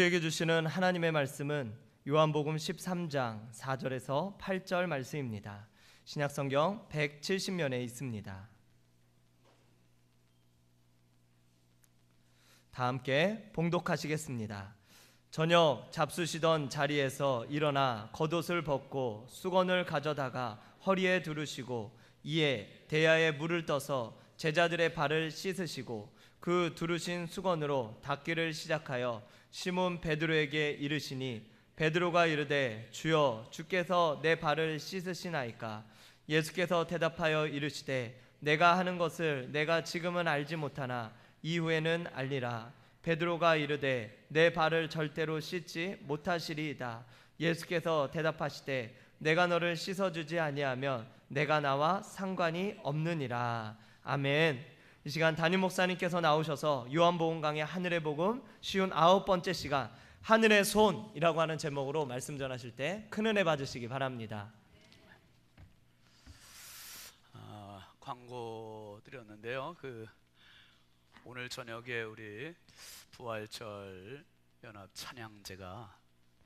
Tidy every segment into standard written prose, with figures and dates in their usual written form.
우리에게 주시는 하나님의 말씀은 요한복음 13장 4절에서 8절 말씀입니다. 신약성경 170면에 있습니다. 다 함께 봉독하시겠습니다. 저녁 잡수시던 자리에서 일어나 겉옷을 벗고 수건을 가져다가 허리에 두르시고 이에 대야에 물을 떠서 제자들의 발을 씻으시고 그 두르신 수건으로 닦기를 시작하여 시몬 베드로에게 이르시니 베드로가 이르되 주여 주께서 내 발을 씻으시나이까? 예수께서 대답하여 이르시되 내가 하는 것을 내가 지금은 알지 못하나 이후에는 알리라. 베드로가 이르되 내 발을 절대로 씻지 못하시리이다. 예수께서 대답하시되 내가 너를 씻어주지 아니하면 내가 나와 상관이 없느니라. 아멘. 이 시간 담임 목사님께서 나오셔서 요한복음 강의 하늘의 복음 59번째 시간 하늘의 손이라고 하는 제목으로 말씀 전하실 때 큰 은혜 받으시기 바랍니다. 광고 드렸는데요. 오늘 저녁에 우리 부활절 연합 찬양제가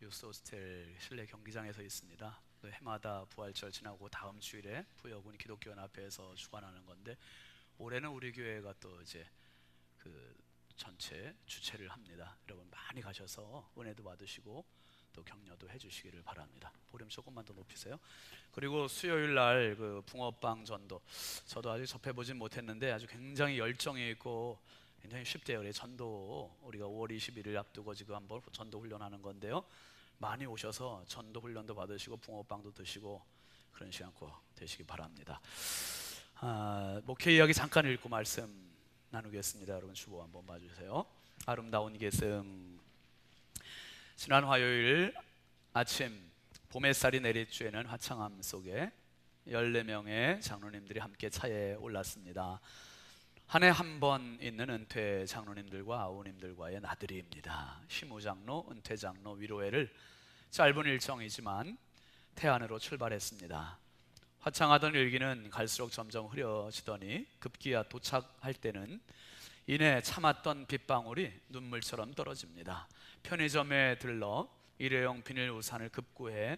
유스호스텔 실내 경기장에서 있습니다. 해마다 부활절 지나고 다음 주일에 부여군 기독교 연합회에서 주관하는 건데 올해는 우리 교회가 또 이제 전체 주최를 합니다. 여러분 많이 가셔서 은혜도 받으시고 또 격려도 해주시기를 바랍니다. 볼륨 조금만 더 높이세요. 그리고 수요일 날 붕어빵 전도, 저도 아직 접해보진 못했는데 아주 굉장히 열정이 있고 굉장히 쉽대요. 우리 전도 우리가 5월 21일 앞두고 지금 한번 전도 훈련하는 건데요. 많이 오셔서 전도 훈련도 받으시고 붕어빵도 드시고 그런 시간 꼭 되시기 바랍니다. 목회 이야기 잠깐 읽고 말씀 나누겠습니다. 여러분 주보 한번 봐주세요. 아름다운 계승. 지난 화요일 아침 봄햇살이 내리쬐는 화창함 속에 14명의 장로님들이 함께 차에 올랐습니다. 한 해 한 번 있는 은퇴 장로님들과 아우님들과의 나들이입니다. 시무장로, 은퇴장로, 위로회를 짧은 일정이지만 태안으로 출발했습니다. 화창하던 일기는 갈수록 점점 흐려지더니 급기야 도착할 때는 이내 참았던 빗방울이 눈물처럼 떨어집니다. 편의점에 들러 일회용 비닐 우산을 급구해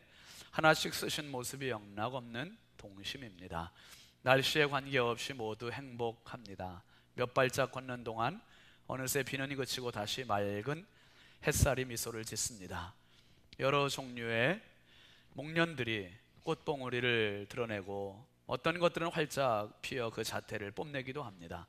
하나씩 쓰신 모습이 영락없는 동심입니다. 날씨에 관계없이 모두 행복합니다. 몇 발짝 걷는 동안 어느새 비는 그치고 다시 맑은 햇살이 미소를 짓습니다. 여러 종류의 목련들이 꽃봉오리를 드러내고 어떤 것들은 활짝 피어 그 자태를 뽐내기도 합니다.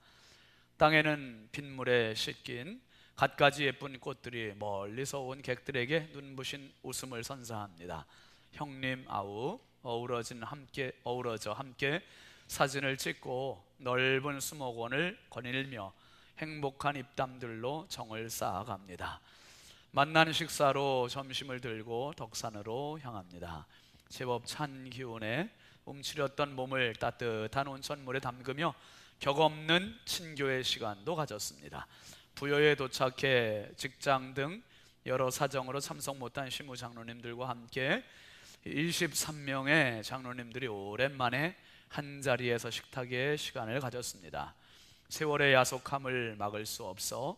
땅에는 빗물에 씻긴 갖가지 예쁜 꽃들이 멀리서 온 객들에게 눈부신 웃음을 선사합니다. 형님 아우 어우러져 함께 사진을 찍고 넓은 수목원을 거닐며 행복한 입담들로 정을 쌓아갑니다. 만난 식사로 점심을 들고 덕산으로 향합니다. 제법 찬 기운에 움츠렸던 몸을 따뜻한 온천물에 담그며 격없는 친교의 시간도 가졌습니다. 부여에 도착해 직장 등 여러 사정으로 참석 못한 시무 장로님들과 함께 23명의 장로님들이 오랜만에 한자리에서 식탁의 시간을 가졌습니다. 세월의 야속함을 막을 수 없어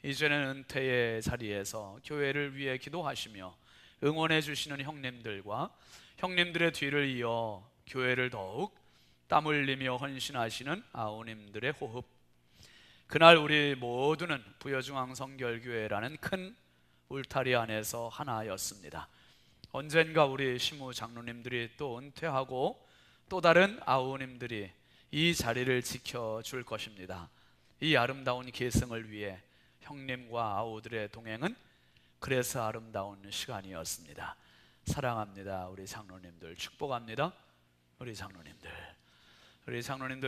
이제는 은퇴의 자리에서 교회를 위해 기도하시며 응원해 주시는 형님들과 형님들의 뒤를 이어 교회를 더욱 땀 흘리며 헌신하시는 아우님들의 호흡. 그날 우리 모두는 부여중앙성결교회라는 큰 울타리 안에서 하나였습니다. 언젠가 우리 시무 장로님들이 또 은퇴하고 또 다른 아우님들이 이 자리를 지켜줄 것입니다. 이 아름다운 계승을 위해 형님과 아우들의 동행은 그래서 아름다운 시간이었습니다. 사랑합니다. 우리 장로님들 축복합니다. 우리 장로님들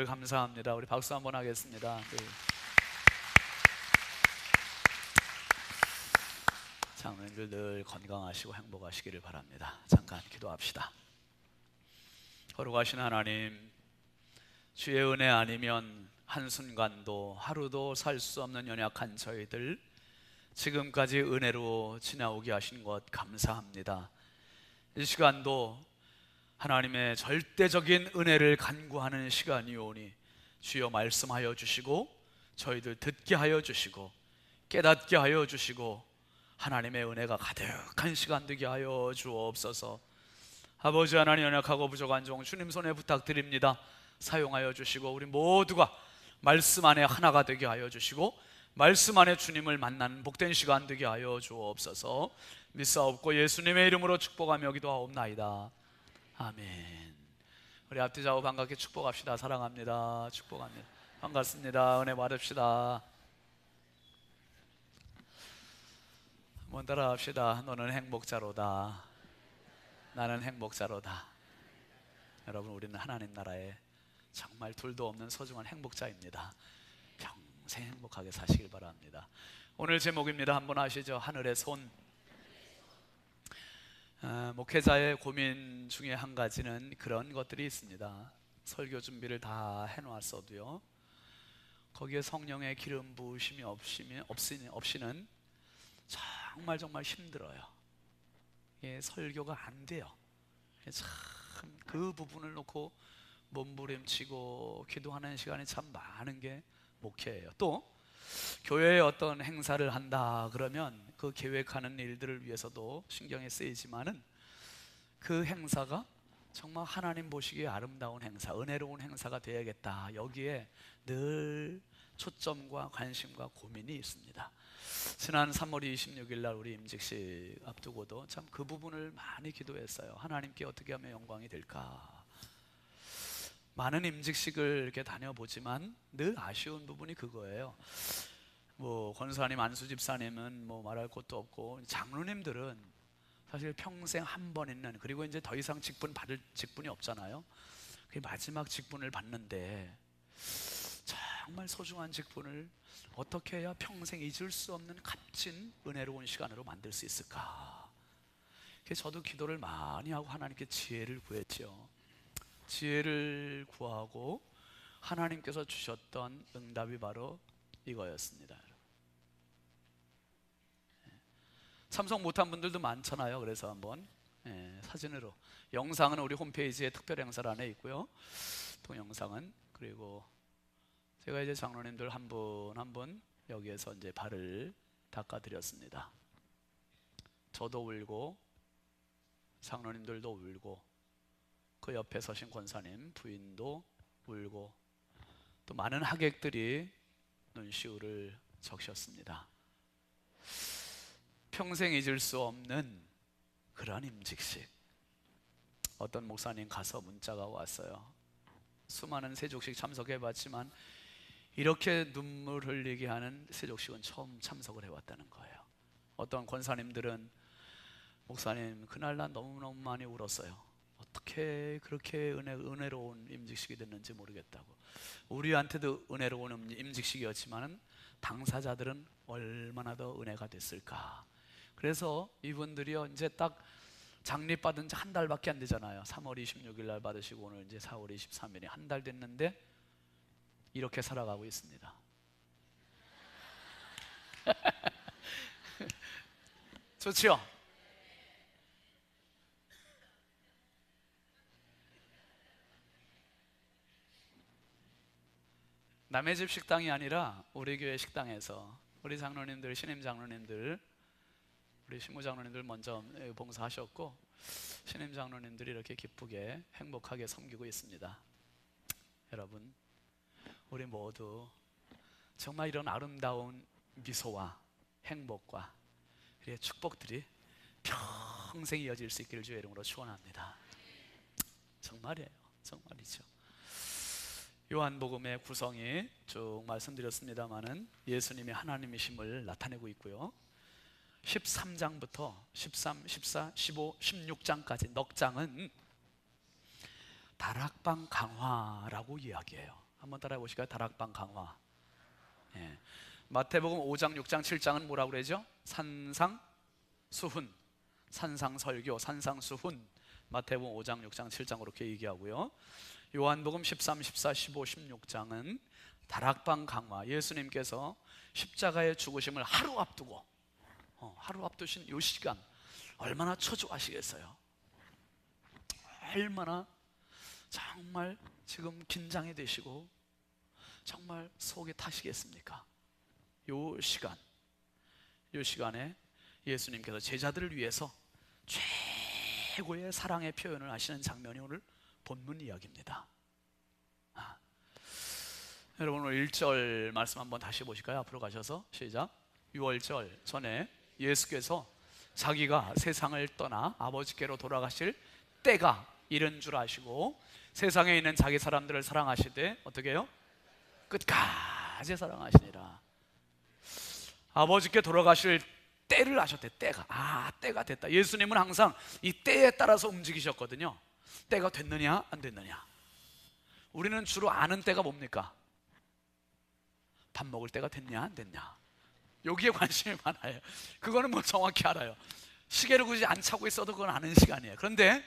감사합니다. 우리 박수 한번 하겠습니다. 장로님들 늘 건강하시고 행복하시기를 바랍니다. 잠깐 기도합시다. 거룩하신 하나님, 주의 은혜 아니면 한순간도 하루도 살 수 없는 연약한 저희들 지금까지 은혜로 지나오게 하신 것 감사합니다. 이 시간도 하나님의 절대적인 은혜를 간구하는 시간이오니 주여 말씀하여 주시고 저희들 듣게 하여 주시고 깨닫게 하여 주시고 하나님의 은혜가 가득한 시간 되게 하여 주옵소서. 아버지 하나님, 연약하고 부족한 종 주님 손에 부탁드립니다. 사용하여 주시고 우리 모두가 말씀 안에 하나가 되게 하여 주시고 말씀 안에 주님을 만나는 복된 시간 되게 하여 주옵소서. 믿사옵고 예수님의 이름으로 축복하며 기도하옵나이다. 아멘. 우리 앞뒤 좌우 반갑게 축복합시다. 사랑합니다. 축복합니다. 반갑습니다. 은혜 받읍시다. 한번 따라합시다. 너는 행복자로다. 나는 행복자로다. 여러분, 우리는 하나님 나라에 정말 둘도 없는 소중한 행복자입니다. 평생 행복하게 사시길 바랍니다. 오늘 제목입니다. 한번 아시죠? 하늘의 손. 목회자의 고민 중에 한 가지는 그런 것들이 있습니다. 설교 준비를 다 해놓았어도요, 거기에 성령의 기름 부으심이 없이는 정말 힘들어요. 설교가 안 돼요. 참 그 부분을 놓고 몸부림치고 기도하는 시간이 참 많은 게 목회예요. 또 교회에 어떤 행사를 한다 그러면 그 계획하는 일들을 위해서도 신경이 쓰이지만은 그 행사가 정말 하나님 보시기에 아름다운 행사, 은혜로운 행사가 되어야겠다, 여기에 늘 초점과 관심과 고민이 있습니다. 지난 3월 26일 날 우리 임직식 앞두고도 참 그 부분을 많이 기도했어요. 하나님께 어떻게 하면 영광이 될까. 많은 임직식을 이렇게 다녀보지만 늘 아쉬운 부분이 그거예요. 뭐 권사님, 안수 집사님은 뭐 말할 것도 없고, 장로님들은 사실 평생 한 번 있는, 그리고 이제 더 이상 직분 받을 직분이 없잖아요. 그 마지막 직분을 받는데 정말 소중한 직분을 어떻게 해야 평생 잊을 수 없는 값진 은혜로운 시간으로 만들 수 있을까. 그래서 저도 기도를 많이 하고 하나님께 지혜를 구했죠. 지혜를 구하고 하나님께서 주셨던 응답이 바로 이거였습니다. 참석 못한 분들도 많잖아요. 그래서 한번 사진으로, 영상은 우리 홈페이지에 특별 행사란에 있고요, 동영상은. 그리고 제가 이제 장로님들 한 분 한 분 여기에서 이제 발을 닦아드렸습니다. 저도 울고 장로님들도 울고 그 옆에 서신 권사님 부인도 울고 또 많은 하객들이 눈시울을 적셨습니다. 평생 잊을 수 없는 그런 임직식. 어떤 목사님 가서 문자가 왔어요. 수많은 세족식 참석해봤지만 이렇게 눈물 흘리게 하는 세족식은 처음 참석을 해왔다는 거예요. 어떤 권사님들은 목사님, 그날 난 너무너무 많이 울었어요. 어떻게 그렇게 은혜로운 임직식이 됐는지 모르겠다고. 우리한테도 은혜로운 임직식이었지만 당사자들은 얼마나 더 은혜가 됐을까. 그래서 이분들이요, 이제 딱 장립받은 지 한 달밖에 안 되잖아요. 3월 26일 날 받으시고 오늘 이제 4월 23일이 한 달 됐는데 이렇게 살아가고 있습니다. 좋지요? 남의 집 식당이 아니라 우리 교회 식당에서 우리 장로님들, 신임 장로님들, 우리 신무 장로님들 먼저 봉사하셨고 신임 장로님들이 이렇게 기쁘게 행복하게 섬기고 있습니다. 여러분, 우리 모두 정말 이런 아름다운 미소와 행복과 축복들이 평생 이어질 수 있기를 주의 이름으로 축원합니다. 정말이에요. 정말이죠. 요한복음의 구성이 쭉 말씀드렸습니다마는 예수님이 하나님이심을 나타내고 있고요, 13장부터 13, 14, 15, 16장까지 넉 장은 다락방 강화라고 이야기해요. 한번 따라해 보실까요? 다락방 강화. 마태복음 5장, 6장, 7장은 뭐라고 그러죠? 산상수훈, 산상설교, 산상수훈. 마태복음 5장, 6장, 7장 그렇게 얘기하고요, 요한복음 13, 14, 15, 16장은 다락방 강화. 예수님께서 십자가의 죽으심을 하루 앞두고 하루 앞두신 이 시간 얼마나 초조하시겠어요. 얼마나 정말 지금 긴장이 되시고 정말 속이 타시겠습니까? 요 시간에 예수님께서 제자들을 위해서 최고의 사랑의 표현을 하시는 장면이 오늘 본문 이야기입니다. 여러분 오늘 1절 말씀 한번 다시 보실까요? 앞으로 가셔서 시작. 6월절 전에 예수께서 자기가 세상을 떠나 아버지께로 돌아가실 때가 이른 줄 아시고 세상에 있는 자기 사람들을 사랑하시되 어떻게 해요? 끝까지 사랑하시니라. 아버지께 돌아가실 때를 아셨대. 때가 때가 됐다. 예수님은 항상 이 때에 따라서 움직이셨거든요. 때가 됐느냐 안 됐느냐. 우리는 주로 아는 때가 뭡니까? 밥 먹을 때가 됐냐 안 됐냐. 여기에 관심이 많아요. 그거는 뭐 정확히 알아요. 시계를 굳이 안 차고 있어도 그건 아는 시간이에요. 그런데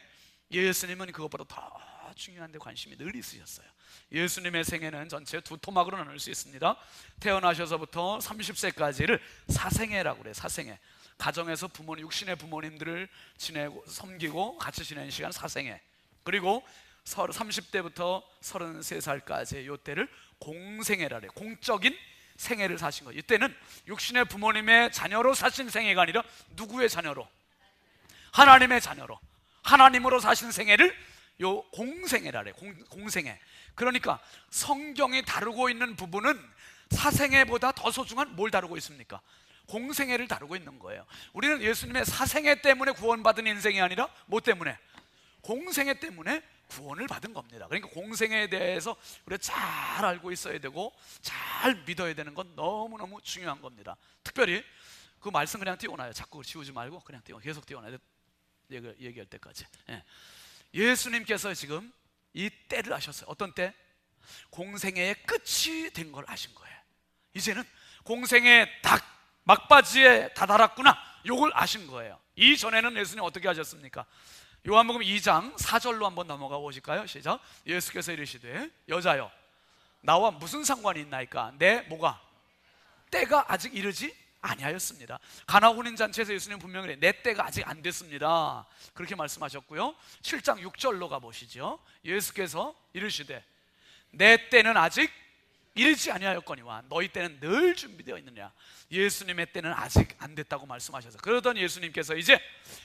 예수님은 그것보다 더 중요한 데 관심이 늘 있으셨어요. 예수님의 생애는 전체 두 토막으로 나눌 수 있습니다. 태어나셔서부터 30세까지를 사생애라고 그래요. 사생애. 가정에서 육신의 부모님들을 지내고 섬기고 같이 지내는 시간 사생애. 그리고 30대부터 33살까지 이 때를 공생애라 그래요. 공적인 생애를 사신 거예요. 이때는 육신의 부모님의 자녀로 사신 생애가 아니라 누구의 자녀로? 하나님의 자녀로, 하나님으로 사신 생애를 요 공생애라 그래요. 공생애. 그러니까 성경이 다루고 있는 부분은 사생애보다 더 소중한 뭘 다루고 있습니까? 공생애를 다루고 있는 거예요. 우리는 예수님의 사생애 때문에 구원받은 인생이 아니라 뭐 때문에? 공생애 때문에 구원을 받은 겁니다. 그러니까 공생애에 대해서 우리가 잘 알고 있어야 되고 잘 믿어야 되는 건 너무너무 중요한 겁니다. 특별히 그 말씀 그냥 띄워놔요. 자꾸 지우지 말고 그냥 계속 띄워놔요. 얘기할 때까지. 예수님께서 지금 이 때를 아셨어요. 어떤 때? 공생애의 끝이 된 걸 아신 거예요. 이제는 공생애의 막바지에 다다랐구나, 요걸 아신 거예요. 이전에는 예수님 어떻게 하셨습니까? 요한복음 2장 4절로 한번 넘어가 보실까요? 시작. 예수께서 이르시되 여자여 나와 무슨 상관이 있나이까? 내 뭐가? 때가 아직 이르지 아니하였습니다. 가나 혼인잔치에서 예수님 분명히 내 때가 아직 안 됐습니다, 그렇게 말씀하셨고요. 7장 6절로 가보시죠. 예수께서 이르시되 내 때는 아직 이르지 아니하였거니와 너희 때는 늘 준비되어 있느냐. 예수님의 때는 아직 안 됐다고 말씀하셔서 그러던 예수님께서 이제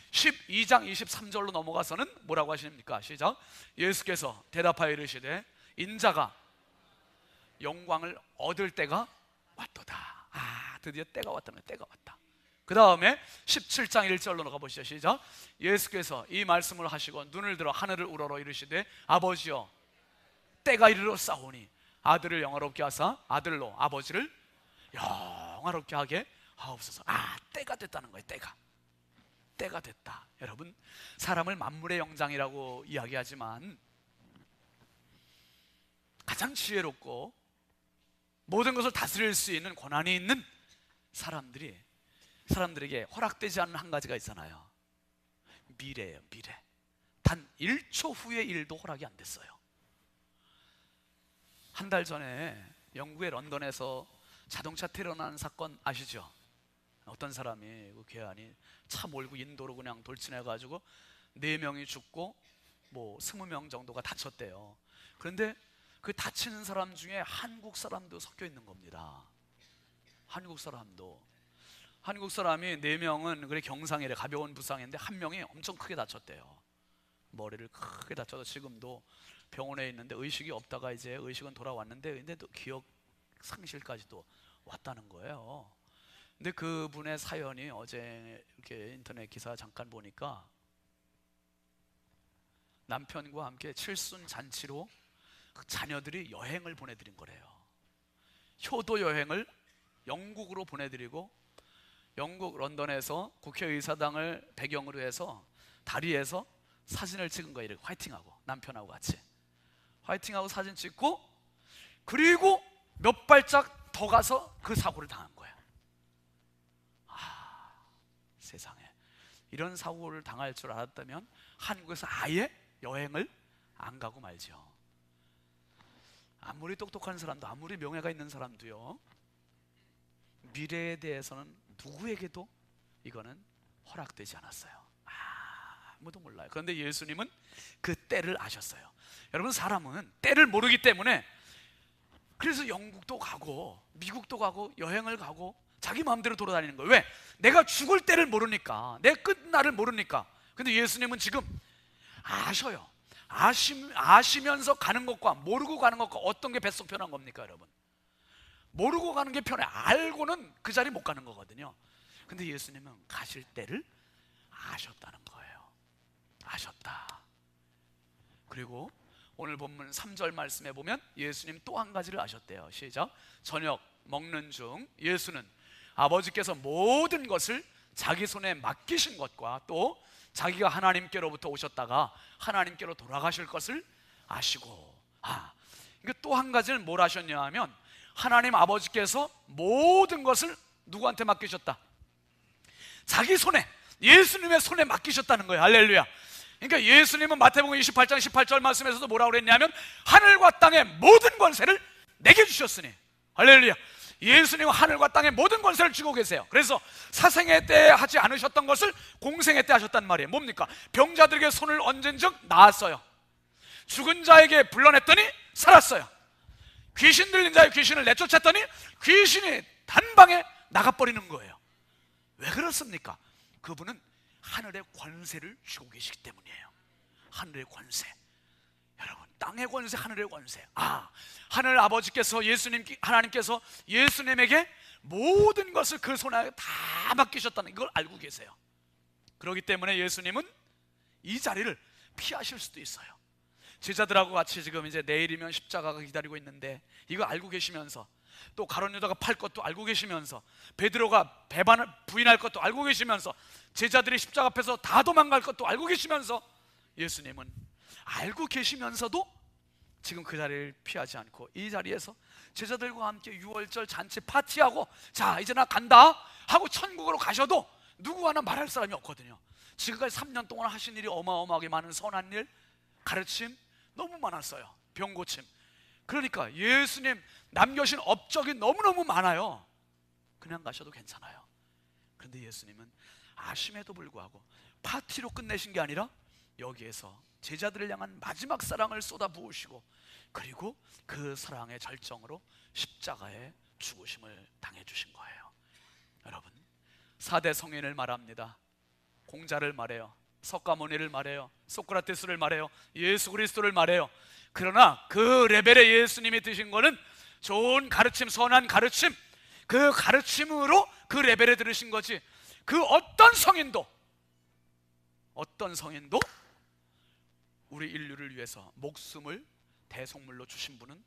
12장 23절로 넘어가서는 뭐라고 하십니까? 시작. 예수께서 대답하여 이르시되 인자가 영광을 얻을 때가 왔도다. 드디어 때가 왔다는 거예요. 때가 왔다. 그 다음에 17장 1절로 가보시죠. 시작. 예수께서 이 말씀을 하시고 눈을 들어 하늘을 우러러 이르시되 아버지여 때가 이르러 싸우니 아들을 영화롭게 하사 아들로 아버지를 영화롭게 하게 하옵소서. 때가 됐다는 거예요. 때가 됐다. 여러분, 사람을 만물의 영장이라고 이야기하지만 가장 지혜롭고 모든 것을 다스릴 수 있는 권한이 있는 사람들에게 허락되지 않는 한 가지가 있잖아요. 미래예요. 미래. 단 1초 후의 일도 허락이 안 됐어요. 한 달 전에 영국의 런던에서 자동차 테러 난 사건 아시죠? 어떤 사람이 그 괴한이 차 몰고 인도로 그냥 돌진해가지고 4명이 죽고 뭐 20명 정도가 다쳤대요. 그런데 그 다치는 사람 중에 한국 사람도 섞여 있는 겁니다. 한국 사람이 4명은 그래 경상이래, 가벼운 부상인데 한 명이 엄청 크게 다쳤대요. 머리를 크게 다쳐서 지금도 병원에 있는데 의식이 없다가 이제 의식은 돌아왔는데 근데 또 기억 상실까지도 왔다는 거예요. 근데 그분의 사연이 어제 이렇게 인터넷 기사 잠깐 보니까 남편과 함께 칠순 잔치로 그 자녀들이 여행을 보내드린 거래요. 효도 여행을 영국으로 보내드리고 영국 런던에서 국회의사당을 배경으로 해서 다리에서 사진을 찍은 거예요. 이렇게 화이팅하고 남편하고 같이 화이팅하고 사진 찍고 그리고 몇 발짝 더 가서 그 사고를 당한 거예요. 세상에 이런 사고를 당할 줄 알았다면 한국에서 아예 여행을 안 가고 말죠. 아무리 똑똑한 사람도 아무리 명예가 있는 사람도요, 미래에 대해서는 누구에게도 이거는 허락되지 않았어요. 아무도 몰라요. 그런데 예수님은 그 때를 아셨어요. 여러분, 사람은 때를 모르기 때문에 그래서 영국도 가고 미국도 가고 여행을 가고 자기 마음대로 돌아다니는 거예요. 왜? 내가 죽을 때를 모르니까, 내 끝날을 모르니까. 근데 예수님은 지금 아셔요. 아시면서 가는 것과 모르고 가는 것과 어떤 게 뱃속 편한 겁니까, 여러분? 모르고 가는 게 편해. 알고는 그 자리 못 가는 거거든요. 근데 예수님은 가실 때를 아셨다는 거예요. 아셨다. 그리고 오늘 본문 3절 말씀에 보면 예수님 또 한 가지를 아셨대요. 시작. 저녁 먹는 중 예수는 아버지께서 모든 것을 자기 손에 맡기신 것과 또 자기가 하나님께로부터 오셨다가 하나님께로 돌아가실 것을 아시고, 그러니까 또 한 가지는 뭘 아셨냐 하면, 하나님 아버지께서 모든 것을 누구한테 맡기셨다? 자기 손에, 예수님의 손에 맡기셨다는 거예요. 할렐루야. 그러니까 예수님은 마태복음 28장 18절 말씀에서도 뭐라고 그랬냐면, 하늘과 땅의 모든 권세를 내게 주셨으니, 할렐루야. 예수님은 하늘과 땅의 모든 권세를 쥐고 계세요. 그래서 사생애 때 하지 않으셨던 것을 공생애 때 하셨단 말이에요. 뭡니까? 병자들에게 손을 얹은 즉 나았어요. 죽은 자에게 불러냈더니 살았어요. 귀신 들린 자의 귀신을 내쫓았더니 귀신이 단방에 나가버리는 거예요. 왜 그렇습니까? 그분은 하늘의 권세를 쥐고 계시기 때문이에요. 하늘의 권세. 여러분, 땅의 권세, 하늘의 권세. 하늘 아버지께서, 하나님께서 예수님에게 모든 것을 그 손에 다 맡기셨다는 걸 알고 계세요. 그렇기 때문에 예수님은 이 자리를 피하실 수도 있어요. 제자들하고 같이 지금 이제 내일이면 십자가가 기다리고 있는데, 이거 알고 계시면서, 또 가룟 유다가 팔 것도 알고 계시면서, 베드로가 배반을 부인할 것도 알고 계시면서, 제자들이 십자가 앞에서 다 도망갈 것도 알고 계시면서, 예수님은 알고 계시면서도 지금 그 자리를 피하지 않고 이 자리에서 제자들과 함께 유월절 잔치 파티하고, 자 이제 나 간다 하고 천국으로 가셔도 누구 하나 말할 사람이 없거든요. 지금까지 3년 동안 하신 일이 어마어마하게 많은 선한 일, 가르침 너무 많았어요. 병 고침. 그러니까 예수님 남겨신 업적이 너무너무 많아요. 그냥 가셔도 괜찮아요. 그런데 예수님은 아심에도 불구하고 파티로 끝내신 게 아니라 여기에서 제자들을 향한 마지막 사랑을 쏟아부으시고, 그리고 그 사랑의 절정으로 십자가에 죽으심을 당해주신 거예요. 여러분, 4대 성인을 말합니다. 공자를 말해요. 석가모니를 말해요. 소크라테스를 말해요. 예수 그리스도를 말해요. 그러나 그 레벨의 예수님이 드신 거는 좋은 가르침, 선한 가르침, 그 가르침으로 그 레벨에 들으신 거지, 그 어떤 성인도 우리 인류를 위해서 목숨을 대속물로 주신 분은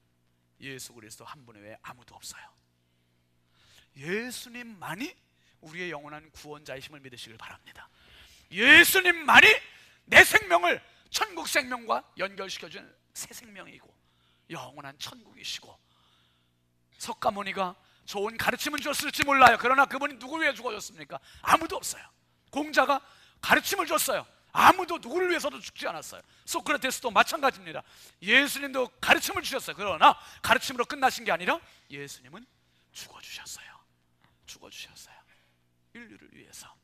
예수 그리스도 한 분 외에 아무도 없어요. 예수님만이 우리의 영원한 구원자이심을 믿으시길 바랍니다. 예수님만이 내 생명을 천국 생명과 연결시켜준 새 생명이고 영원한 천국이시고, 석가모니가 좋은 가르침은 줬을지 몰라요. 그러나 그분이 누구를 위해 죽어줬습니까? 아무도 없어요. 공자가 가르침을 줬어요. 아무도 누구를 위해서도 죽지 않았어요. 소크라테스도 마찬가지입니다. 예수님도 가르침을 주셨어요. 그러나 가르침으로 끝나신 게 아니라 예수님은 죽어주셨어요. 인류를 위해서.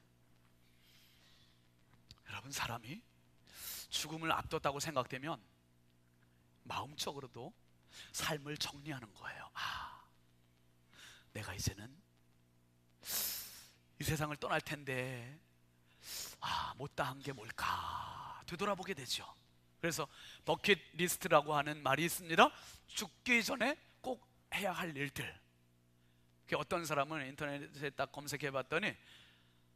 여러분, 사람이 죽음을 앞뒀다고 생각되면 마음적으로도 삶을 정리하는 거예요. 내가 이제는 이 세상을 떠날 텐데 못다한 게 뭘까 되돌아보게 되죠. 그래서 버킷리스트라고 하는 말이 있습니다. 죽기 전에 꼭 해야 할 일들. 어떤 사람은 인터넷에 딱 검색해 봤더니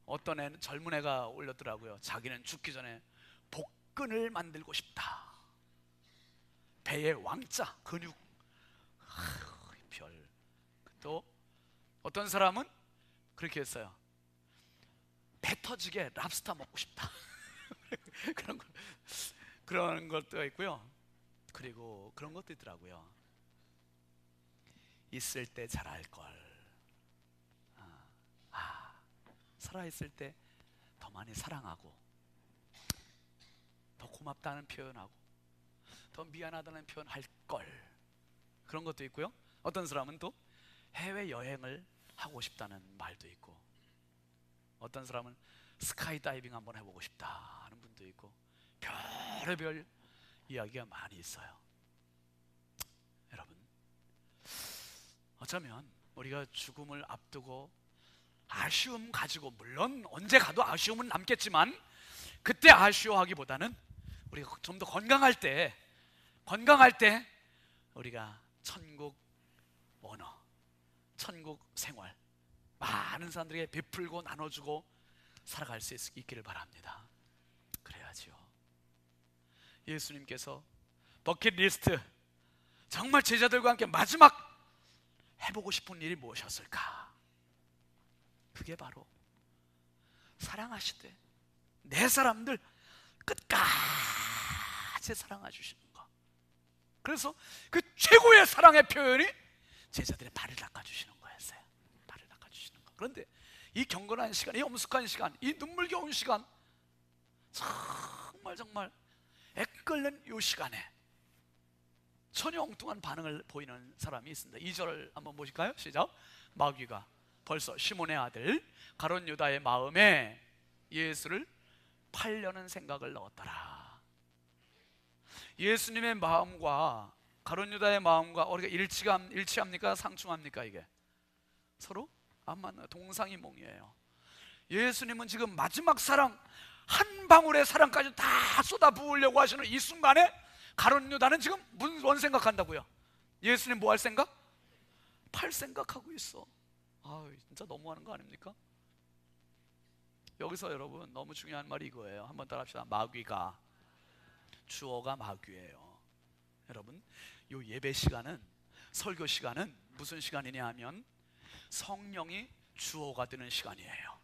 어떤 애는, 젊은 애가 올렸더라고요. 자기는 죽기 전에 복근을 만들고 싶다. 배에 왕자, 근육, 별. 또 어떤 사람은 그렇게 했어요. 배 터지게 랍스터 먹고 싶다. 그런 것도 있고요. 그리고 그런 것도 있더라고요. 있을 때 잘할 걸. 살아있을 때 더 많이 사랑하고, 더 고맙다는 표현하고, 더 미안하다는 표현 할 걸. 그런 것도 있고요. 어떤 사람은 또 해외여행을 하고 싶다는 말도 있고, 어떤 사람은 스카이다이빙 한번 해보고 싶다 하는 분도 있고, 별의별 이야기가 많이 있어요. 여러분, 어쩌면 우리가 죽음을 앞두고 아쉬움 가지고, 물론 언제 가도 아쉬움은 남겠지만 그때 아쉬워하기보다는 우리가 좀 더 건강할 때 우리가 천국 언어, 천국 생활 많은 사람들에게 베풀고 나눠주고 살아갈 수 있기를 바랍니다. 그래야지요. 예수님께서 버킷리스트, 정말 제자들과 함께 마지막 해보고 싶은 일이 무엇이었을까? 그게 바로 사랑하시되 내 사람들 끝까지 사랑해 주시는 거. 그래서 그 최고의 사랑의 표현이 제자들의 발을 닦아주시는 거였어요. 발을 닦아주시는 거. 그런데 이 경건한 시간, 이 엄숙한 시간, 이 눈물겨운 시간, 정말 애끓는 이 시간에 전혀 엉뚱한 반응을 보이는 사람이 있습니다. 2절 한번 보실까요? 시작. 마귀가 벌써 시몬의 아들 가룟 유다의 마음에 예수를 팔려는 생각을 넣었더라. 예수님의 마음과 가룟 유다의 마음과 우리가 일치합니까? 상충합니까? 이게 서로 안 맞는 동상이몽이에요. 예수님은 지금 마지막 사랑, 한 방울의 사랑까지 다 쏟아부으려고 하시는 이 순간에 가룟 유다는 지금 뭔 생각한다고요? 예수님 뭐 할 생각? 팔 생각하고 있어. 진짜 너무하는 거 아닙니까? 여기서 여러분 너무 중요한 말이 이거예요. 한번 따라합시다. 마귀가, 주어가 마귀예요. 여러분, 요 예배 시간은, 설교 시간은 무슨 시간이냐 하면 성령이 주어가 되는 시간이에요.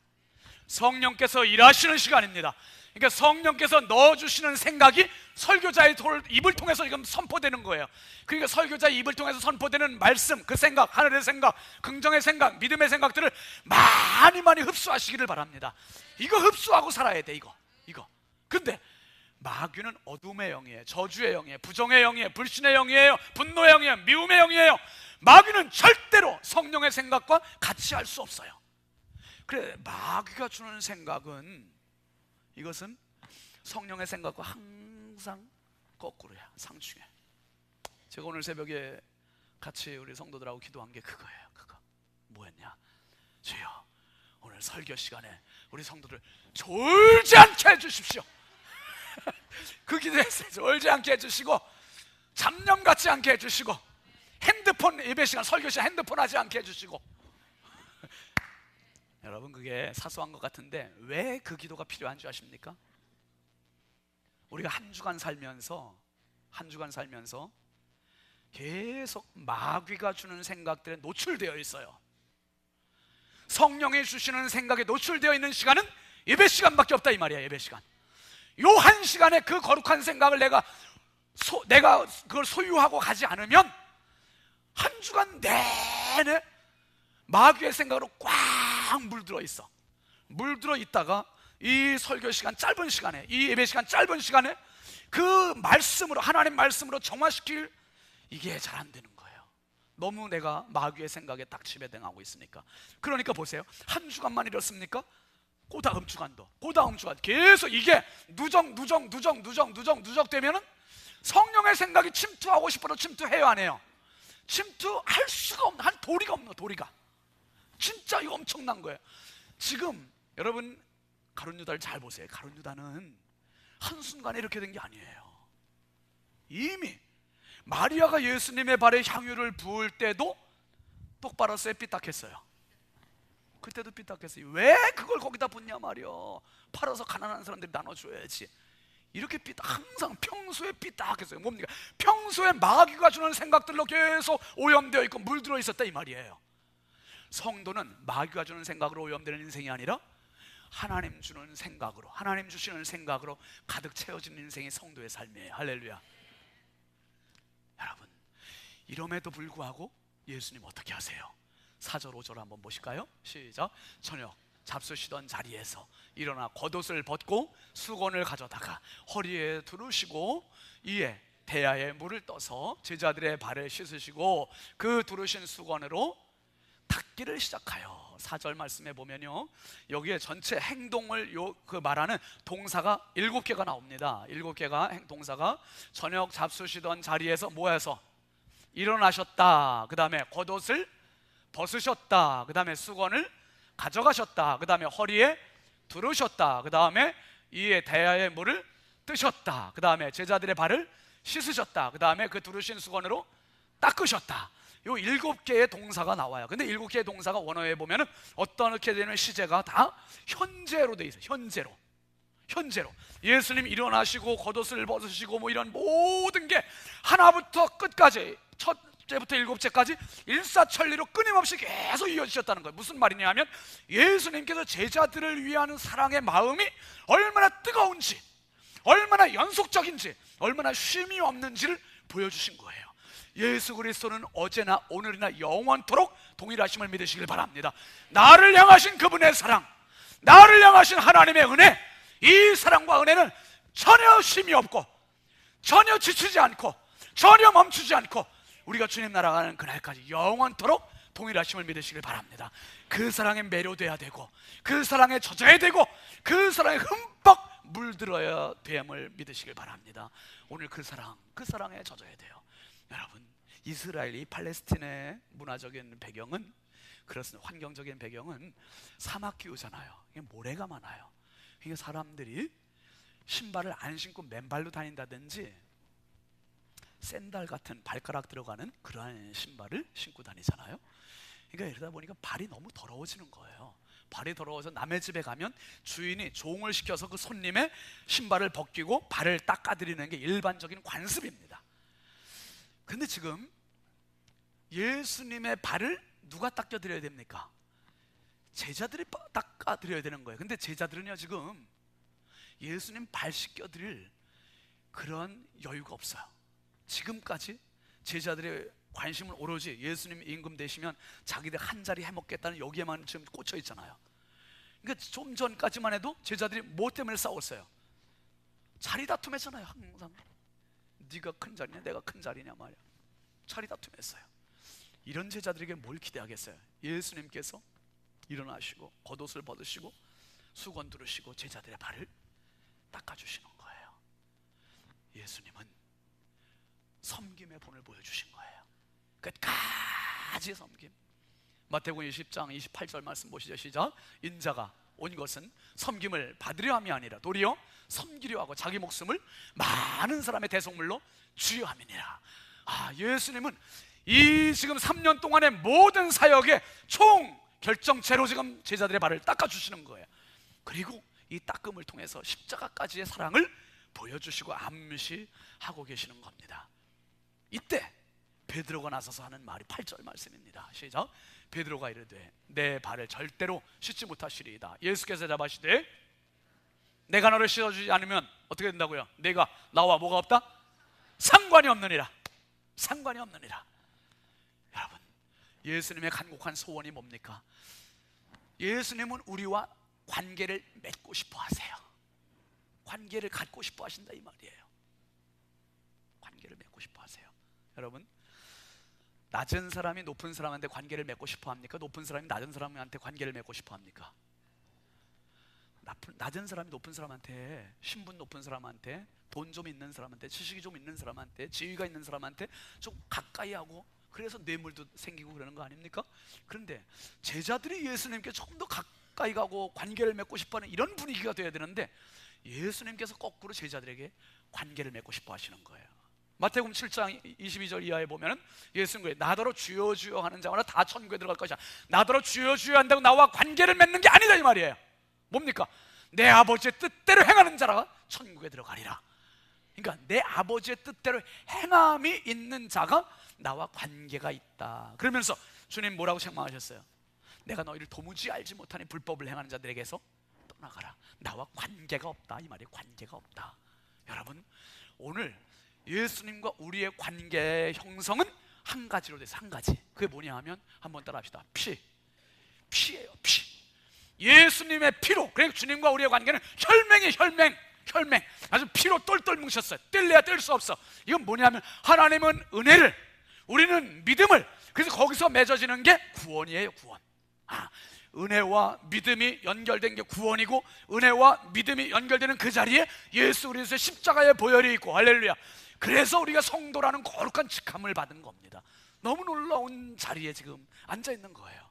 성령께서 일하시는 시간입니다. 그러니까 성령께서 넣어주시는 생각이 설교자의 입을 통해서 지금 선포되는 거예요. 그러니까 설교자의 입을 통해서 선포되는 말씀, 그 생각, 하늘의 생각, 긍정의 생각, 믿음의 생각들을 많이 흡수하시기를 바랍니다. 이거 흡수하고 살아야 돼. 이거. 근데 마귀는 어둠의 영이에요. 저주의 영이에요. 부정의 영이에요. 불신의 영이에요. 분노의 영이에요. 미움의 영이에요. 마귀는 절대로 성령의 생각과 같이 할 수 없어요. 그래, 마귀가 주는 생각은, 이것은 성령의 생각과 항상 거꾸로야. 상충해. 제가 오늘 새벽에 같이 우리 성도들하고 기도한 게 그거예요. 그거 뭐였냐? 주여, 오늘 설교 시간에 우리 성도들 졸지 않게 해주십시오. 그 기도했어요. 졸지 않게 해주시고, 잡념 같지 않게 해주시고, 핸드폰 예배 시간, 설교 시간 핸드폰 하지 않게 해주시고. 여러분, 그게 사소한 것 같은데 왜 그 기도가 필요한 줄 아십니까? 우리가 한 주간 살면서 계속 마귀가 주는 생각들에 노출되어 있어요. 성령이 주시는 생각에 노출되어 있는 시간은 예배 시간밖에 없다 이 말이야. 예배 시간. 요 한 시간에 그 거룩한 생각을 내가 그걸 소유하고 가지 않으면 한 주간 내내 마귀의 생각으로 꽉 물들어 있어. 물들어 있다가 이 설교 시간 짧은 시간에, 이 예배 시간 짧은 시간에 그 말씀으로, 하나님 말씀으로 정화시킬, 이게 잘 안 되는 거예요. 너무 내가 마귀의 생각에 딱 지배당하고 있으니까. 그러니까 보세요. 한 주간만 이렇습니까? 그 다음 주간도 계속 이게 누적되면은 성령의 생각이 침투하고 싶어도 침투해요, 안 해요? 침투할 수가 없는, 한 도리가 없는, 도리가. 진짜 이거 엄청난 거예요. 지금 여러분 가룟 유다를 잘 보세요. 가룟 유다는 한순간에 이렇게 된 게 아니에요. 이미 마리아가 예수님의 발에 향유를 부을 때도 똑바로 쎄 삐딱했어요. 그때도 삐딱했어요. 왜 그걸 거기다 붓냐 말이야. 팔아서 가난한 사람들이 나눠줘야지. 이렇게 항상 평소에 삐딱했어요. 뭡니까? 평소에 마귀가 주는 생각들로 계속 오염되어 있고 물들어 있었다 이 말이에요. 성도는 마귀가 주는 생각으로 오염되는 인생이 아니라 하나님 주는 생각으로, 하나님 주시는 생각으로 가득 채워지는 인생이 성도의 삶이에요. 할렐루야. 여러분, 이럼에도 불구하고 예수님 어떻게 하세요? 4절 5절 한번 보실까요? 시작. 저녁 잡수시던 자리에서 일어나 겉옷을 벗고 수건을 가져다가 허리에 두르시고 이에 대야에 물을 떠서 제자들의 발을 씻으시고 그 두르신 수건으로 닦기를 시작하여. 4절 말씀에 보면요, 여기에 전체 행동을 말하는 동사가 7개가 나옵니다. 7개가 동사가 저녁 잡수시던 자리에서 뭐해서 일어나셨다, 그 다음에 겉옷을 벗으셨다, 그 다음에 수건을 가져가셨다. 그 다음에 허리에 두르셨다. 그 다음에 이에 대야의 물을 뜨셨다. 그 다음에 제자들의 발을 씻으셨다. 그 다음에 그 두르신 수건으로 닦으셨다. 요 7개의 동사가 나와요. 근데 7개의 동사가 원어에 보면은 어떻게 되는 시제가 다 현재로 돼 있어요. 현재로 예수님 일어나시고 겉옷을 벗으시고 뭐 이런 모든 게 하나부터 끝까지, 첫째부터 7제까지 일사천리로 끊임없이 계속 이어지셨다는 거예요. 무슨 말이냐 하면 예수님께서 제자들을 위한 사랑의 마음이 얼마나 뜨거운지, 얼마나 연속적인지, 얼마나 쉼이 없는지를 보여주신 거예요. 예수 그리스도는 어제나 오늘이나 영원토록 동일하심을 믿으시길 바랍니다. 나를 향하신 그분의 사랑, 나를 향하신 하나님의 은혜, 이 사랑과 은혜는 전혀 쉼이 없고 전혀 지치지 않고 전혀 멈추지 않고 우리가 주님 나라가는 그날까지 영원토록 동일하심을 믿으시길 바랍니다. 그 사랑에 매료돼야 되고 그 사랑에 젖어야 되고 그 사랑에 흠뻑 물들어야 됨을 믿으시길 바랍니다. 오늘 그 사랑에 젖어야 돼요. 여러분, 이스라엘이 팔레스틴의 문화적인 배경은 그렇습니다. 환경적인 배경은 사막 기후잖아요. 모래가 많아요. 그러니까 사람들이 신발을 안 신고 맨발로 다닌다든지 샌들 같은 발가락 들어가는 그러한 신발을 신고 다니잖아요. 그러니까 이러다 보니까 발이 너무 더러워지는 거예요. 발이 더러워서 남의 집에 가면 주인이 종을 시켜서 그 손님의 신발을 벗기고 발을 닦아드리는 게 일반적인 관습입니다. 근데 지금 예수님의 발을 누가 닦아드려야 됩니까? 제자들이 닦아드려야 되는 거예요. 근데 제자들은요, 지금 예수님 발 씻겨드릴 그런 여유가 없어요. 지금까지 제자들의 관심은 오로지 예수님 임금 되시면 자기들 한 자리 해먹겠다는 여기에만 지금 꽂혀 있잖아요. 그러니까 좀 전까지만 해도 제자들이 뭐 때문에 싸웠어요? 자리 다툼했잖아요. 항상 네가 큰 자리냐 내가 큰 자리냐 말이야. 자리 다툼했어요. 이런 제자들에게 뭘 기대하겠어요? 예수님께서 일어나시고 겉옷을 벗으시고 수건 두르시고 제자들의 발을 닦아주시는 거예요. 예수님은 섬김의 본을 보여주신 거예요. 끝까지 섬김. 마태복음 20장 28절 말씀 보시죠. 시작. 인자가 온 것은 섬김을 받으려 함이 아니라 도리어 섬기려 하고 자기 목숨을 많은 사람의 대속물로 주려 함이니라. 예수님은 이 지금 3년 동안의 모든 사역의 총 결정체로 지금 제자들의 발을 닦아주시는 거예요. 그리고 이 닦음을 통해서 십자가까지의 사랑을 보여주시고 암시하고 계시는 겁니다. 이때 베드로가 나서서 하는 말이 8절 말씀입니다. 시작. 베드로가 이르되 내 발을 절대로 씻지 못하시리이다. 예수께서 대답하시되 내가 너를 씻어주지 않으면 어떻게 된다고요? 내가 나와 뭐가 없다? 상관이 없느니라. 상관이 없느니라. 여러분, 예수님의 간곡한 소원이 뭡니까? 예수님은 우리와 관계를 맺고 싶어 하세요. 관계를 갖고 싶어 하신다 이 말이에요. 관계를 맺고 싶어 하세요. 여러분, 낮은 사람이 높은 사람한테 관계를 맺고 싶어 합니까? 높은 사람이 낮은 사람한테 관계를 맺고 싶어 합니까? 낮은 사람이 높은 사람한테, 신분 높은 사람한테, 돈 좀 있는 사람한테, 지식이 좀 있는 사람한테, 지위가 있는 사람한테 좀 가까이 하고, 그래서 뇌물도 생기고 그러는 거 아닙니까? 그런데 제자들이 예수님께 조금 더 가까이 가고 관계를 맺고 싶어하는 이런 분위기가 돼야 되는데 예수님께서 거꾸로 제자들에게 관계를 맺고 싶어 하시는 거예요. 마태복음 7장 22절 이하에 보면은 예수님께서 나더러 주여 주여 하는 자마다 다 천국에 들어갈 것이야. 나더러 주여 주여 한다고 나와 관계를 맺는 게 아니다 이 말이에요. 뭡니까? 내 아버지의 뜻대로 행하는 자가 천국에 들어가리라. 그러니까 내 아버지의 뜻대로 행함이 있는 자가 나와 관계가 있다. 그러면서 주님 뭐라고 책망하셨어요? 내가 너희를 도무지 알지 못하니 불법을 행하는 자들에게서 떠나가라. 나와 관계가 없다 이 말이에요. 관계가 없다. 여러분, 오늘 예수님과 우리의 관계의 형성은 한 가지로 돼서 한 가지. 그게 뭐냐 하면 한번 따라합시다. 피예요. 피. 예수님의 피로. 그러니까 주님과 우리의 관계는 혈맹이 혈맹. 아주 피로 똘똘 뭉쳤어요. 뗄래야 뗄 수 없어. 이건 뭐냐면 하나님은 은혜를, 우리는 믿음을. 그래서 거기서 맺어지는 게 구원이에요. 구원. 은혜와 믿음이 연결된 게 구원이고, 은혜와 믿음이 연결되는 그 자리에 예수 그리스도의 십자가의 보혈이 있고, 할렐루야. 그래서 우리가 성도라는 거룩한 직함을 받은 겁니다. 너무 놀라운 자리에 지금 앉아 있는 거예요.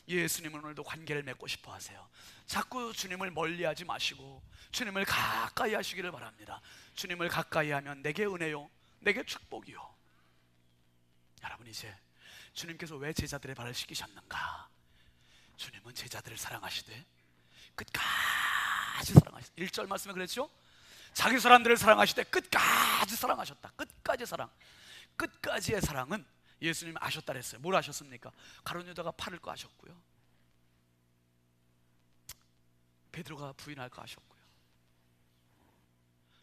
예수님은 오늘도 관계를 맺고 싶어 하세요. 자꾸 주님을 멀리하지 마시고 주님을 가까이 하시기를 바랍니다. 주님을 가까이 하면 내게 은혜요, 내게 축복이요. 여러분, 이제 주님께서 왜 제자들의 발을 씻기셨는가? 주님은 제자들을 사랑하시되 끝까지 사랑하셨다. 1절 말씀에 그랬죠? 자기 사람들을 사랑하시되 끝까지 사랑하셨다. 끝까지 사랑. 끝까지의 사랑은 예수님이 아셨다 그랬어요. 뭘 아셨습니까? 가룟 유다가 팔을 거 아셨고요, 베드로가 부인할 거 아셨고요,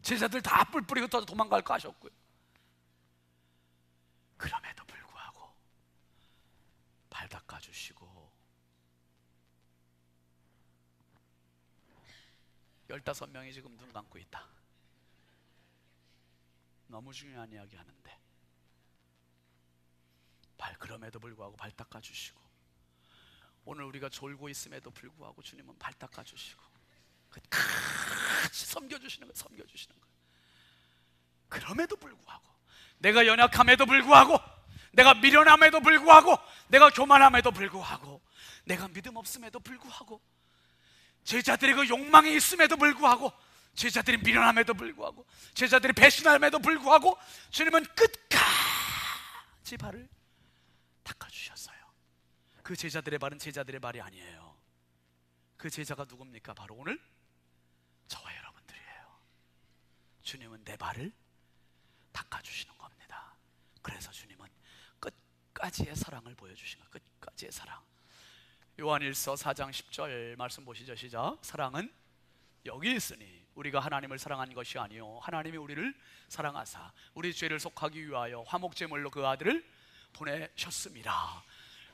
제자들 다 뿔 뿌리고 도망갈 거 아셨고요. 그럼에도 불구하고 발 닦아주시고 15명이 지금 눈 감고 있다. 너무 중요한 이야기 하는데 그럼에도 불구하고 발 닦아주시고, 오늘 우리가 졸고 있음에도 불구하고 주님은 발 닦아주시고 끝까지 섬겨주시는 거예요. 섬겨주시는 거예요. 그럼에도 불구하고, 내가 연약함에도 불구하고, 내가 미련함에도 불구하고, 내가 교만함에도 불구하고, 내가 믿음 없음에도 불구하고, 제자들의 그 욕망이 있음에도 불구하고, 제자들이 미련함에도 불구하고, 제자들이 배신함에도 불구하고 주님은 끝까지 발을 닦아주셨어요. 그 제자들의 발은 제자들의 발이 아니에요. 그 제자가 누굽니까? 바로 오늘 저와 여러분들이에요. 주님은 내 발을 닦아주시는 겁니다. 그래서 주님은 끝까지의 사랑을 보여주시는 거예요. 끝까지의 사랑. 요한일서 4장 10절 말씀 보시죠. 시작. 사랑은 여기 있으니 우리가 하나님을 사랑한 것이 아니요 하나님이 우리를 사랑하사 우리 죄를 속하기 위하여 화목제물로 그 아들을 보내셨습니다.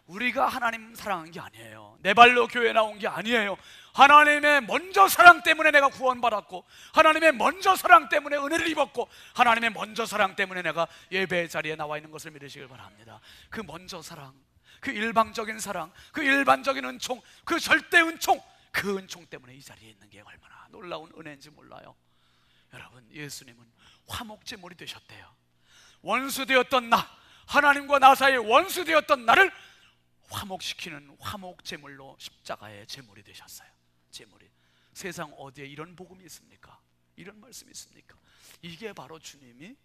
우리가 하나님 사랑한 게 아니에요. 내 발로 교회 나온 게 아니에요. 하나님의 먼저 사랑 때문에 내가 구원받았고, 하나님의 먼저 사랑 때문에 은혜를 입었고, 하나님의 먼저 사랑 때문에 내가 예배의 자리에 나와 있는 것을 믿으시길 바랍니다. 그 먼저 사랑, 그 일방적인 사랑, 그 일반적인 은총, 그 절대 은총, 그 은총 때문에 이 자리에 있는 게 얼마나 놀라운 은혜인지 몰라요. 여러분, 예수님은 화목제물이 되셨대요. 원수되었던 나, 하나님과 나 사이에 원수되었던 나를 화목시키는 화목제물로 십자가의 제물이 되셨어요. 제물이. 세상 어디에 이런 복음이 있습니까? 이런 말씀이 있습니까? 이게 바로 주님이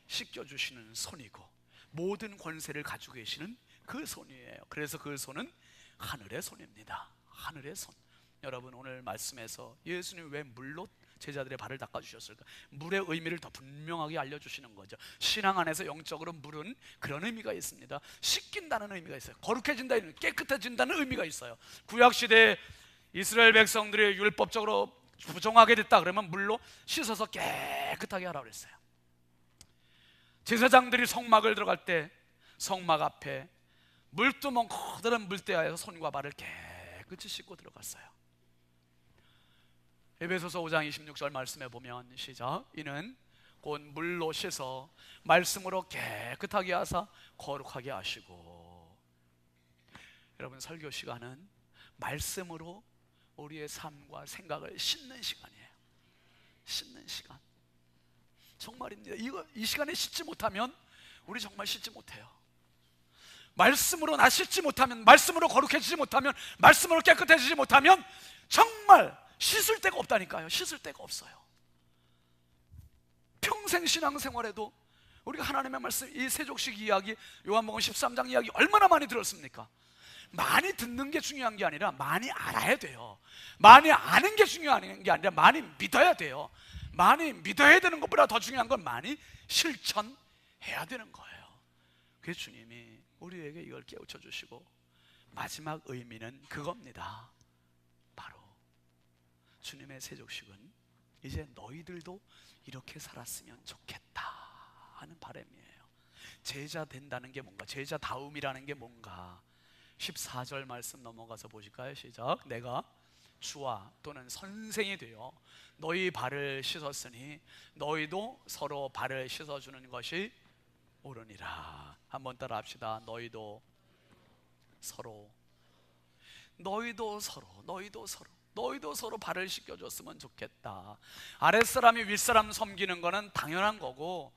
씻겨주시는 손이고 모든 권세를 가지고 계시는 그 손이에요. 그래서 그 손은 하늘의 손입니다. 하늘의 손. 여러분, 오늘 말씀에서 예수님이 왜 물로 제자들의 발을 닦아주셨을까? 물의 의미를 더 분명하게 알려주시는 거죠. 신앙 안에서 영적으로 물은 그런 의미가 있습니다. 씻긴다는 의미가 있어요. 거룩해진다는, 깨끗해진다는 의미가 있어요. 구약시대에 이스라엘 백성들이 율법적으로 부정하게 됐다 그러면 물로 씻어서 깨끗하게 하라고 그랬어요. 제사장들이 성막을 들어갈 때 성막 앞에 물두멍 커다란 물대야에서 손과 발을 깨끗이 씻고 들어갔어요. 에베소서 5장 26절 말씀에 보면 시작. 이는 곧 물로 씻어 말씀으로 깨끗하게 하사 거룩하게 하시고. 여러분, 설교 시간은 말씀으로 우리의 삶과 생각을 씻는 시간이에요. 씻는 시간. 정말입니다. 이 시간에 씻지 못하면 우리 정말 씻지 못해요. 말씀으로 나 씻지 못하면, 말씀으로 거룩해지지 못하면, 말씀으로 깨끗해지지 못하면 정말 씻을 데가 없다니까요. 씻을 데가 없어요. 평생 신앙생활에도 우리가 하나님의 말씀, 이 세족식 이야기, 요한복음 13장 이야기 얼마나 많이 들었습니까? 많이 듣는 게 중요한 게 아니라 많이 알아야 돼요. 많이 아는 게 중요한 게 아니라 많이 믿어야 돼요. 많이 믿어야 되는 것보다 더 중요한 건 많이 실천해야 되는 거예요. 그래서 주님이 우리에게 이걸 깨우쳐 주시고 마지막 의미는 그겁니다. 바로 주님의 세족식은 이제 너희들도 이렇게 살았으면 좋겠다 하는 바람이에요. 제자 된다는 게 뭔가, 제자다움이라는 게 뭔가. 14절 말씀 넘어가서 보실까요? 시작. 내가 주와 또는 선생이 되어 너희 발을 씻었으니 너희도 서로 발을 씻어주는 것이 옳으니라. 한번 따라 합시다. 너희도 서로, 너희도 서로, 너희도 서로, 너희도 서로 발을 씻겨줬으면 좋겠다. 아랫사람이 윗사람 섬기는 거는 당연한 거고,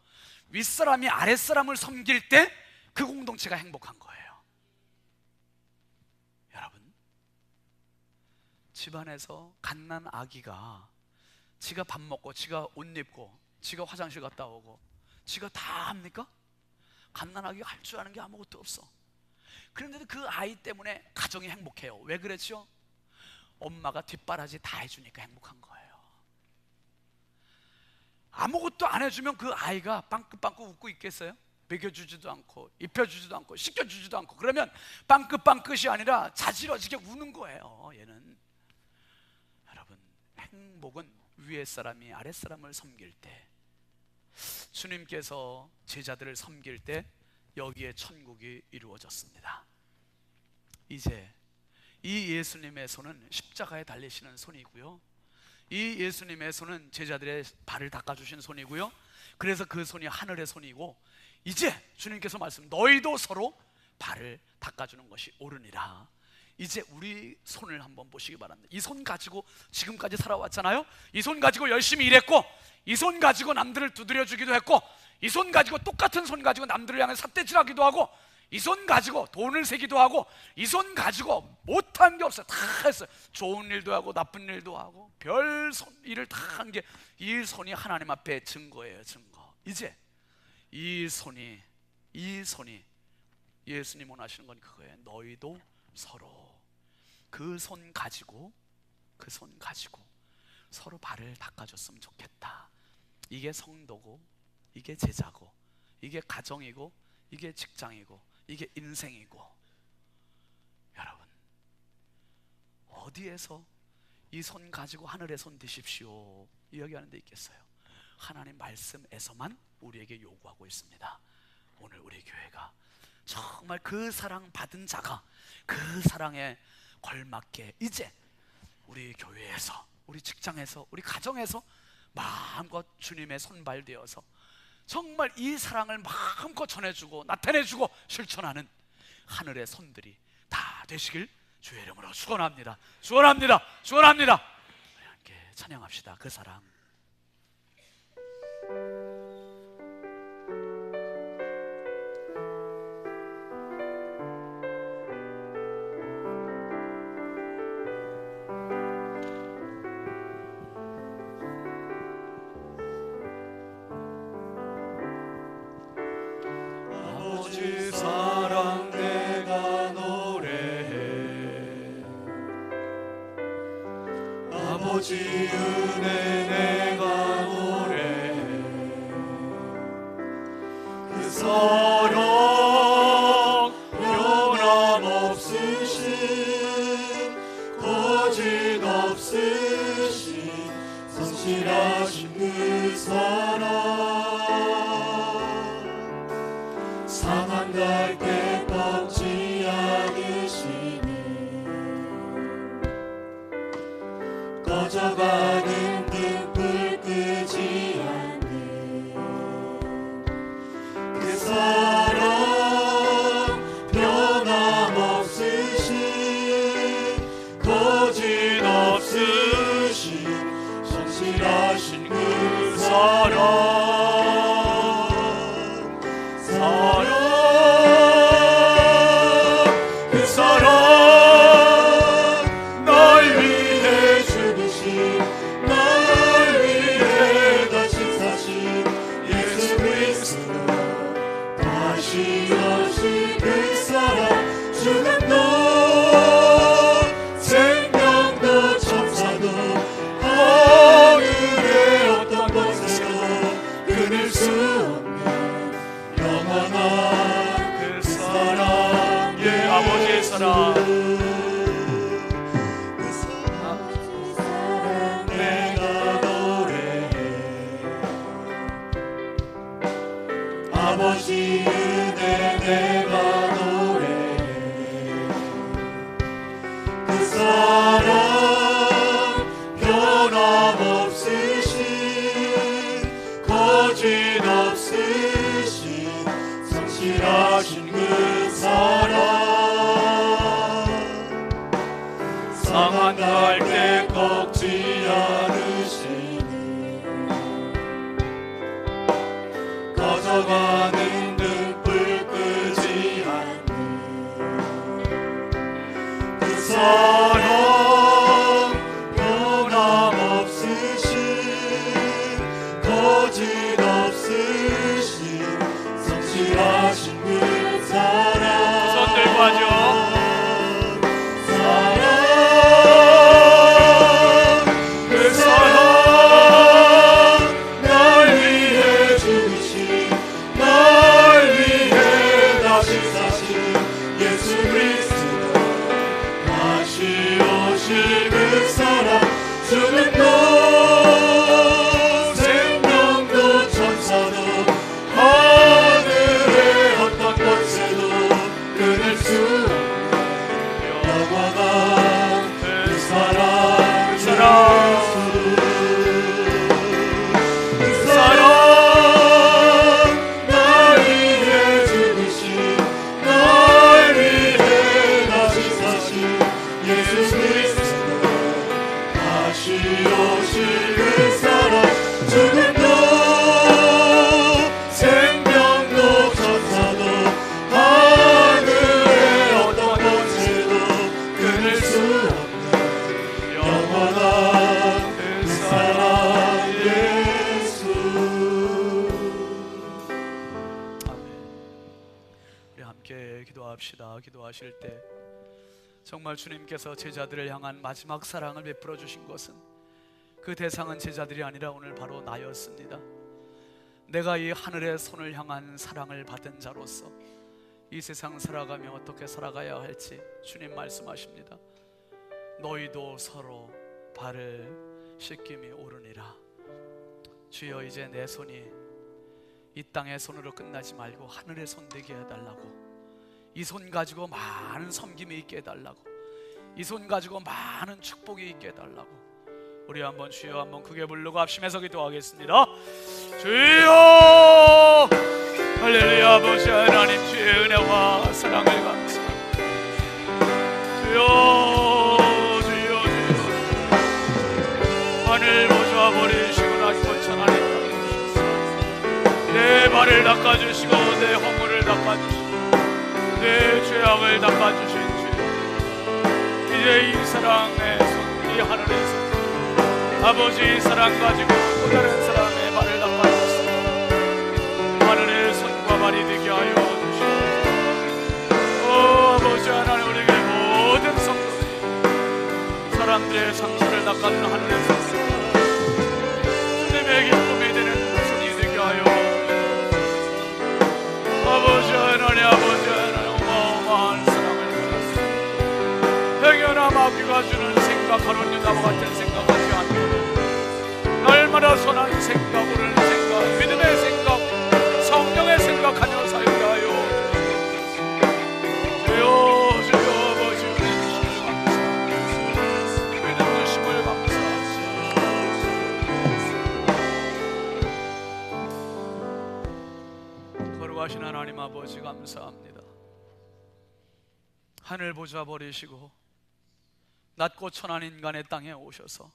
윗사람이 아랫사람을 섬길 때 그 공동체가 행복한 거예요. 여러분, 집안에서 갓난 아기가 지가 밥 먹고 지가 옷 입고 지가 화장실 갔다 오고 지가 다 합니까? 갓난 아기가 할 줄 아는 게 아무것도 없어. 그런데도 그 아이 때문에 가정이 행복해요. 왜 그랬죠? 엄마가 뒷바라지 다 해주니까 행복한 거예요. 아무것도 안 해주면 그 아이가 빵긋빵긋 웃고 있겠어요? 먹여주지도 않고 입혀주지도 않고 씻겨주지도 않고 그러면 빵긋빵긋이 아니라 자지러지게 우는 거예요. 얘는. 여러분, 행복은 위에 사람이 아래 사람을 섬길 때, 주님께서 제자들을 섬길 때 여기에 천국이 이루어졌습니다. 이제 이 예수님의 손은 십자가에 달리시는 손이고요, 이 예수님의 손은 제자들의 발을 닦아주신 손이고요, 그래서 그 손이 하늘의 손이고, 이제 주님께서 말씀, 너희도 서로 발을 닦아주는 것이 옳으니라. 이제 우리 손을 한번 보시기 바랍니다. 이 손 가지고 지금까지 살아왔잖아요. 이 손 가지고 열심히 일했고, 이 손 가지고 남들을 두드려 주기도 했고, 이 손 가지고 똑같은 손 가지고 남들을 향해 삿대질하기도 하고, 이 손 가지고 돈을 세기도 하고, 이 손 가지고 못한 게 없어요. 다 했어요. 좋은 일도 하고 나쁜 일도 하고 별 일을 다 한 게 이 손이 하나님 앞에 증거예요. 증거. 이제 이 손이 예수님 원하시는 건 그거예요. 너희도 서로 그 손 가지고 서로 발을 닦아줬으면 좋겠다. 이게 성도고, 이게 제자고, 이게 가정이고, 이게 직장이고, 이게 인생이고. 여러분, 어디에서 이 손 가지고 하늘의 손 드십시오 이야기하는 데 있겠어요? 하나님 말씀에서만 우리에게 요구하고 있습니다. 오늘 우리 교회가 정말 그 사랑 받은 자가 그 사랑에 걸맞게 이제 우리 교회에서, 우리 직장에서, 우리 가정에서 마음껏 주님의 손발되어서 정말 이 사랑을 마음껏 전해주고 나타내주고 실천하는 하늘의 손들이 다 되시길 주의 이름으로 축원합니다. 축원합니다. 축원합니다. 우리 함께 찬양합시다. 그 사랑. 아버지 사랑 내가 노래해, 아버지 은혜 내가 노래해. 그 사랑 변함없으신, 거짓 없으신, 성실하신 그 사랑, 상한 갈대 꺾지 않으시니, 꺼져가는 등불 끄지 않는 그 사랑, 변함없으신, 거짓 없으신, 성실하신 그 사랑, 그 사랑, 날 위해 죽으신, 날 위해 다시 사신 예수 그리스도, 다시 오실 그 사랑, 죽음도 생명도 천사도 하늘의 어떤 곳에도 끊을 수 없는 영원한 그 사랑, 예, 아버지의 사랑. 그 사랑 내가 노래해, 아버지 은혜 내가 노래해. 그 사랑 변함없으신, 거짓 없으신, 성실하신 그 사랑, 상한 갈대 꺾지 않으시니, 꺼져가는 등불 끄지 않는 그 사랑, 끝없으신 성실하신 그 사랑 손 들고 하죠. 기도하실 때 정말 주님께서 제자들을 향한 마지막 사랑을 베풀어 주신 것은 그 대상은 제자들이 아니라 오늘 바로 나였습니다. 내가 이 하늘의 손을 향한 사랑을 받은 자로서 이 세상 살아가며 어떻게 살아가야 할지 주님 말씀하십니다. 너희도 서로 발을 씻김이 옳으니라. 주여, 이제 내 손이 이 땅의 손으로 끝나지 말고 하늘의 손 되게 해달라고, 이 손 가지고 많은 섬김이 있게 해달라고, 이 손 가지고 많은 축복이 있게 해달라고. 우리 한번 주여 한번 크게 부르고 합심해서 기도하겠습니다. 주여, 할렐루야. 아버지 하나님, 주의 은혜와 사랑을 감사합니다. 주여, 주여, 주여, 하늘 보좌 버리시고 낮고 천하에 내 발을 닦아주시고 내 허물을 닦아주시고 내 죄악을 닦아주신 주, 이제 이 사랑의 손, 이 하늘의 손, 아버지 이 사랑 가지고 또 다른 사람의 발을 닦아주시고 하늘의 손과 발이 되게 하여 주시옵소서. 아버지 하나님, 우리에게 모든 성도들이 사람들의 상처를 닦아주는 하늘의 손, 주님의 기쁨이 되는 손이 되게 하여 주시옵소서. 아버지 하나님, 아버지 하나님, 어마어마한 사랑을 받았습니다. 행여나 마귀가 주는 생각, 가론 유다와 같은 생각하지 않도록 날마다 선한 생각, 옳은 생각, 믿음의 생각, 성령의 생각하며 살게 하여 주여. 주여, 아버지 은혜 주심을 감사합니다. 믿음 주심을 감사합니다. 거룩하신 하나님 아버지, 감사합니다. 하늘 보좌 버리시고 낮고 천한 인간의 땅에 오셔서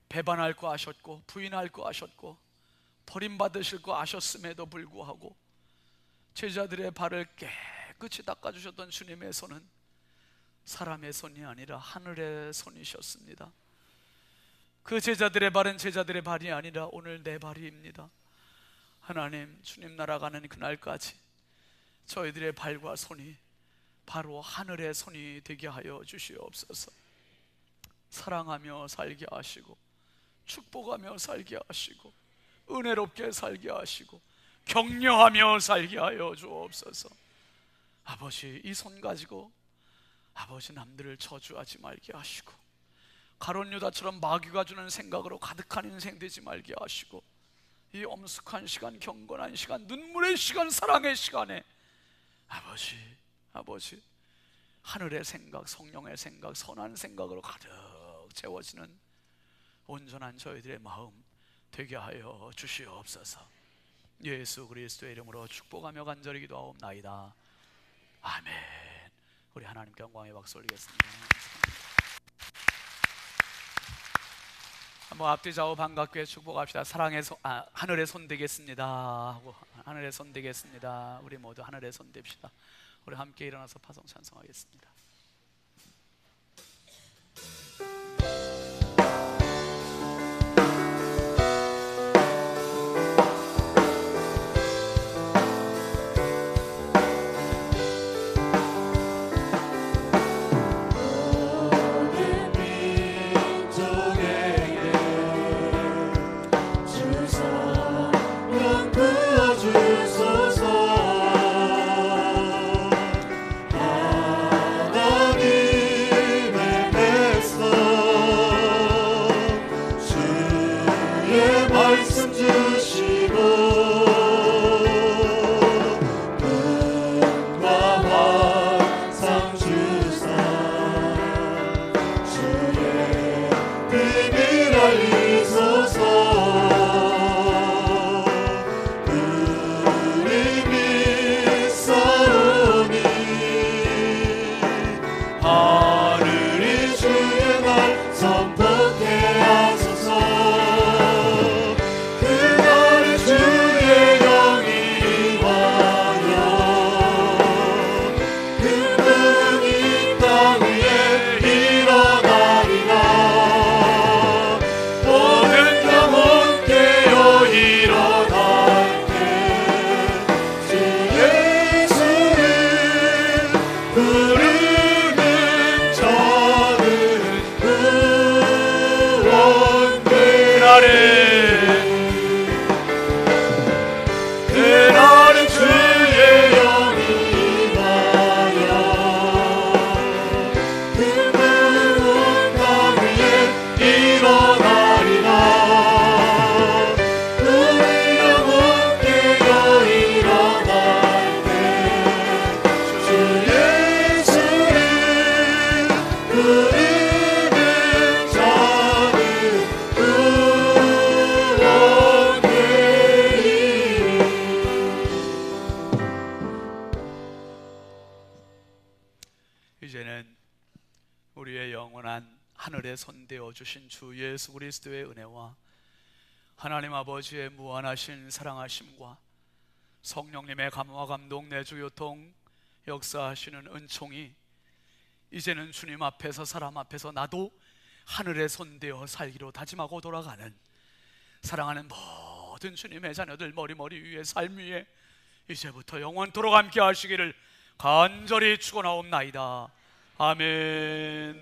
배반할 거 아셨고 부인할 거 아셨고 버림받으실 거 아셨음에도 불구하고 제자들의 발을 깨끗이 닦아주셨던 주님의 손은 사람의 손이 아니라 하늘의 손이셨습니다. 그 제자들의 발은 제자들의 발이 아니라 오늘 내 발입니다. 하나님, 주님 날아가는 그날까지 저희들의 발과 손이 바로 하늘의 손이 되게 하여 주시옵소서. 사랑하며 살게 하시고 축복하며 살게 하시고 은혜롭게 살게 하시고 격려하며 살게 하여 주옵소서. 아버지, 이 손 가지고 아버지 남들을 저주하지 말게 하시고 가론 유다처럼 마귀가 주는 생각으로 가득한 인생 되지 말게 하시고 이 엄숙한 시간, 경건한 시간, 눈물의 시간, 사랑의 시간에 아버지 하늘의 생각, 성령의 생각, 선한 생각으로 가득 채워지는 온전한 저희들의 마음 되게 하여 주시옵소서. 예수 그리스도의 이름으로 축복하며 간절히 기도하옵나이다. 아멘. 우리 하나님께 영광의 박수 올리겠습니다. 한번 앞뒤 좌우 반갑게 축복합시다. 사랑의 손, 하늘의 손 되겠습니다 하고, 하늘의 손 되겠습니다. 우리 모두 하늘의 손 됩시다. 우리 함께 일어나서 파송 찬송하겠습니다. 말씀 주시고 눈과 환상 주사 주의 비밀 알리소서. 우리 믿사오니 하늘이 주의 날 선포케 하소서. 그날에 주의 영이 임하여 금붕이 땅 위에 일어나리라. 모든 영혼 깨어 일어날 때 주 예수를 부르는 자는 구원되리라. 그날에 주의 영이 임하여 금붕 땅 위에 일어나리라. 우리 영혼 깨어 일어날 때 주 예수를 부르는 자는 이제는 우리의 영원한 하늘에 선되어 주신 주 예수 그리스도의 은혜와 하나님 아버지의 무한하신 사랑하심과 성령님의 감화 감동 내주 요통 역사하시는 은총이 이제는 주님 앞에서 사람 앞에서 나도 하늘에 선되어 살기로 다짐하고 돌아가는 사랑하는 모든 주님의 자녀들 머리머리 위에 삶 위에 이제부터 영원토록 함께 하시기를 간절히 축원하옵나이다. 아멘.